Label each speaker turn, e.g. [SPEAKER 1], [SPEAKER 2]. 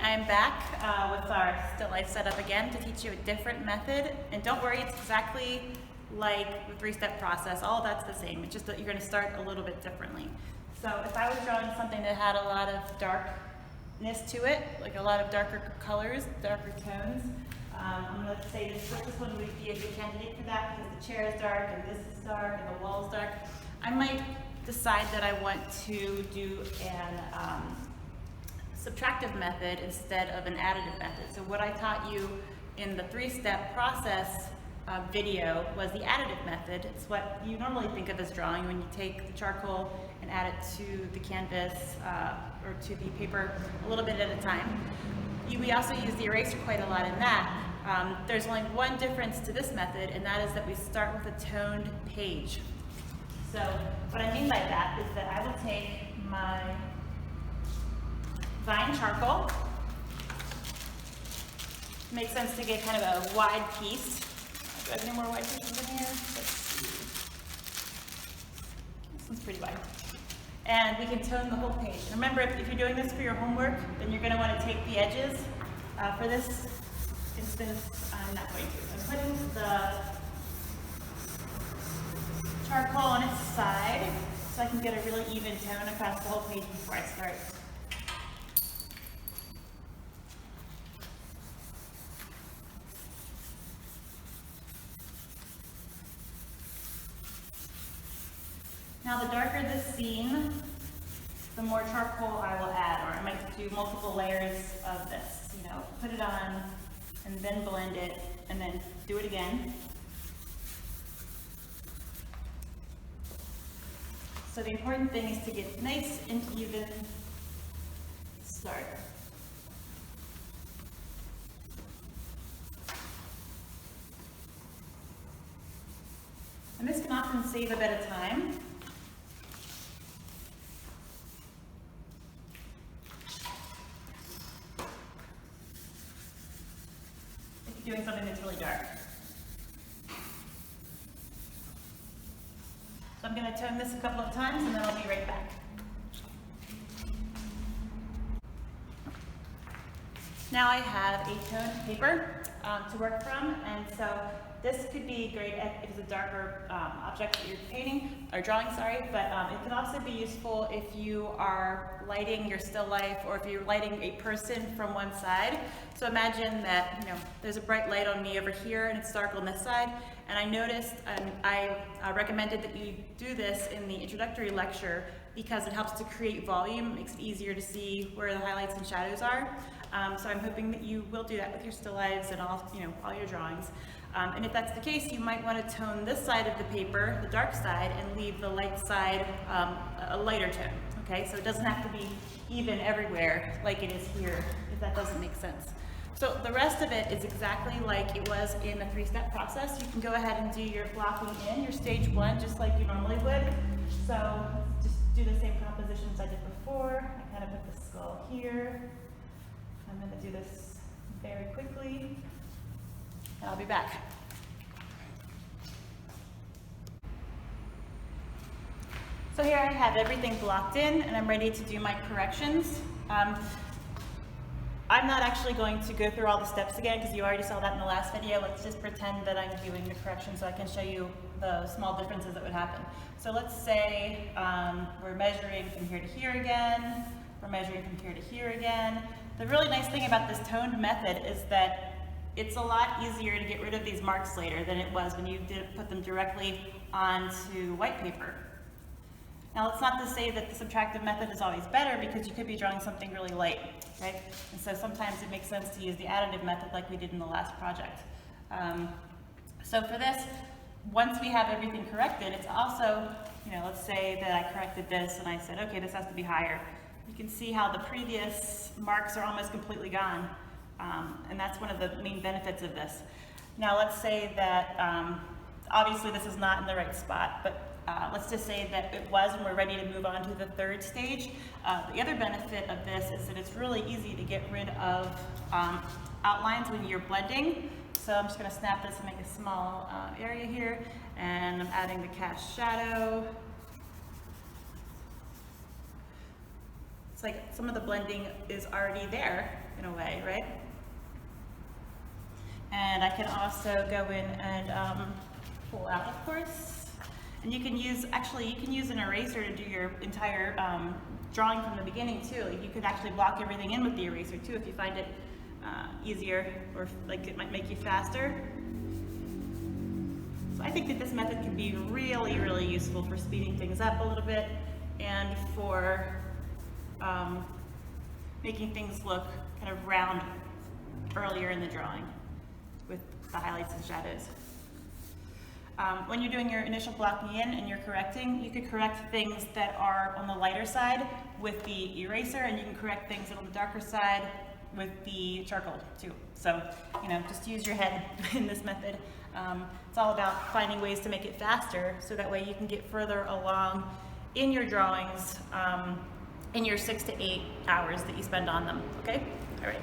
[SPEAKER 1] I'm back with our still life setup again to teach you a different method. And don't worry, it's exactly like the three-step process. All of that's the same. It's just that you're going to start a little bit differently. So if I was drawing something that had a lot of darkness to it, like a lot of darker colors, darker tones, I'm going to say this one would be a good candidate for that because the chair is dark and this is dark and the wall is dark. I might decide that I want to do an subtractive method instead of an additive method. So what I taught you in the three-step process video was the additive method. It's what you normally think of as drawing when you take the charcoal and add it to the canvas or to the paper a little bit at a time. We also use the eraser quite a lot in that. There's only one difference to this method, and that is that we start with a toned page. So what I mean by that is that I will take my vine charcoal. Makes sense to get kind of a wide piece. Do I have any more wide pieces in here? Let's see. This one's pretty wide. And we can tone the whole page. And remember, if you're doing this for your homework, then you're going to want to take the edges. For this instance, I'm not going to. I'm putting the charcoal on its side so I can get a really even tone across the whole page before I start. Now the darker the scene, the more charcoal I will add, or I might do multiple layers of this. You know, put it on and then blend it and then do it again. So the important thing is to get nice and even start. And this can often save a bit of time. If you're doing something that's really dark. So I'm going to tone this a couple of times and then I'll be right back. Now I have a toned paper to work from, and so this could be great if it's a darker object that you're painting, or drawing, sorry, but it can also be useful if you are lighting your still life or if you're lighting a person from one side. So imagine that, there's a bright light on me over here and it's dark on this side, and I noticed, I recommended that you do this in the introductory lecture because it helps to create volume, makes it easier to see where the highlights and shadows are. So I'm hoping that you will do that with your still lives and all your drawings. And if that's the case, you might want to tone this side of the paper, the dark side, and leave the light side a lighter tone. Okay, so it doesn't have to be even everywhere like it is here, if that doesn't make sense. So the rest of it is exactly like it was in the three-step process. You can go ahead and do your blocking in, your stage one, just like you normally would. So let's just do the same compositions I did before. I kind of put the skull here. I'm going to do this very quickly, and I'll be back. So here I have everything blocked in, and I'm ready to do my corrections. I'm not actually going to go through all the steps again because you already saw that in the last video. Let's just pretend that I'm doing the correction so I can show you the small differences that would happen. So let's say we're measuring from here to here again. We're measuring from here to here again. The really nice thing about this toned method is that it's a lot easier to get rid of these marks later than it was when you put them directly onto white paper. Now, it's not to say that the subtractive method is always better because you could be drawing something really light, right? And so sometimes it makes sense to use the additive method like we did in the last project. So for this, once we have everything corrected, it's also, let's say that I corrected this and I said, okay, this has to be higher. You can see how the previous marks are almost completely gone. And that's one of the main benefits of this. Now let's say that, obviously this is not in the right spot, but let's just say that it was and we're ready to move on to the third stage. The other benefit of this is that it's really easy to get rid of outlines when you're blending. So I'm just going to snap this and make a small area here, and I'm adding the cast shadow. it's like some of the blending is already there in a way, right? And I can also go in and pull out, of course. And you can use, actually, you can use an eraser to do your entire drawing from the beginning too. Like you could actually block everything in with the eraser too if you find it easier, or like it might make you faster. So I think that this method can be really, really useful for speeding things up a little bit and for making things look kind of round earlier in the drawing with the highlights and shadows. When you're doing your initial blocking in and you're correcting, you could correct things that are on the lighter side with the eraser, and you can correct things that are on the darker side with the charcoal too. So, you know, just use your head in this method. It's all about finding ways to make it faster so that way you can get further along in your drawings in your 6 to 8 hours that you spend on them, okay? All right.